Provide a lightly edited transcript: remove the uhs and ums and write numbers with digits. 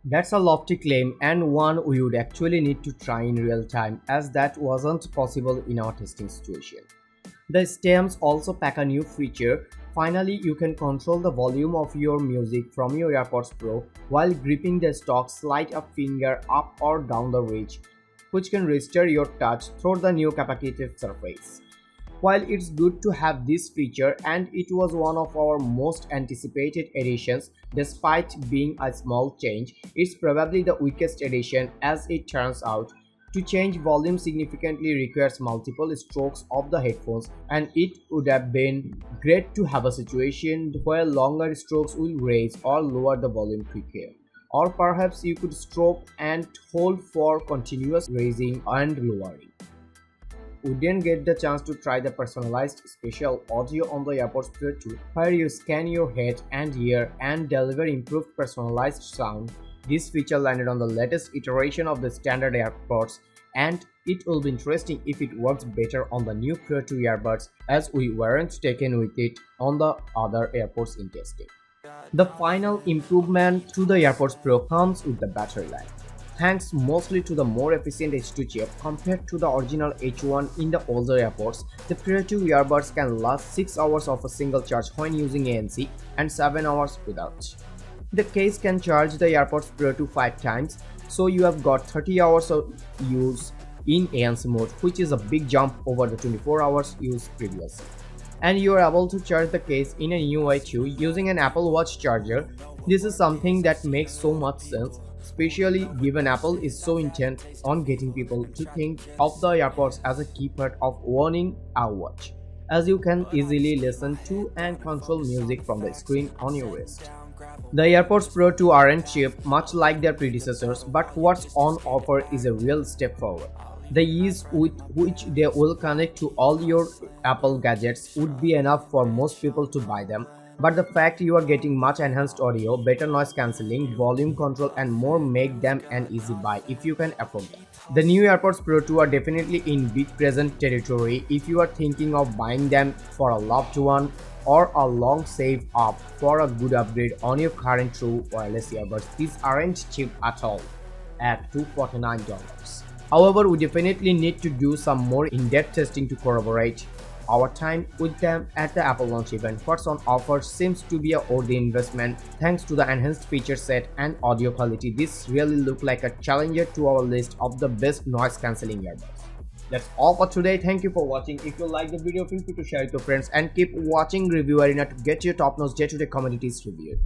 That's a lofty claim and one we would actually need to try in real time as that wasn't possible in our testing situation. The stems also pack a new feature. Finally, you can control the volume of your music from your AirPods Pro while gripping the stock, slide a finger up or down the ridge, which can register your touch through the new capacitive surface. While it's good to have this feature and it was one of our most anticipated additions despite being a small change, it's probably the weakest addition as it turns out. To change volume significantly requires multiple strokes of the headphones, and it would have been great to have a situation where longer strokes will raise or lower the volume quicker. Or perhaps you could stroke and hold for continuous raising and lowering. We didn't get the chance to try the personalized special audio on the AirPods Pro 2, where you scan your head and ear and deliver improved personalized sound. This feature landed on the latest iteration of the standard AirPods, and it will be interesting if it works better on the new Pro 2 earbuds, as we weren't taken with it on the other AirPods in testing. The final improvement to the AirPods Pro comes with the battery life. Thanks mostly to the more efficient H2 chip compared to the original H1 in the older AirPods, the Pro 2 earbuds can last 6 hours of a single charge when using ANC and 7 hours without. The case can charge the AirPods Pro 2 5 times, so you have got 30 hours of use in Ams mode, which is a big jump over the 24 hours used previously. And you are able to charge the case in a new way too using an Apple Watch charger. This is something that makes so much sense, especially given Apple is so intent on getting people to think of the AirPods as a key part of owning a watch, as you can easily listen to and control music from the screen on your wrist. The AirPods Pro 2 aren't cheap, much like their predecessors, but what's on offer is a real step forward. The ease with which they will connect to all your Apple gadgets would be enough for most people to buy them, but the fact you are getting much enhanced audio, better noise cancelling, volume control and more make them an easy buy if you can afford them. The new AirPods Pro 2 are definitely in big present territory if you are thinking of buying them for a loved one or a long save up for a good upgrade on your current true wireless earbuds. These aren't cheap at all at $249. However, we definitely need to do some more in-depth testing to corroborate our time with them at the Apple launch event. What's on offer seems to be a worthy investment. Thanks to the enhanced feature set and audio quality, this really looks like a challenger to our list of the best noise cancelling earbuds. That's all for today. Thank you for watching. If you like the video, feel free to share it with your friends and keep watching Review Arena to get your top-notch day-to-day commodities reviewed.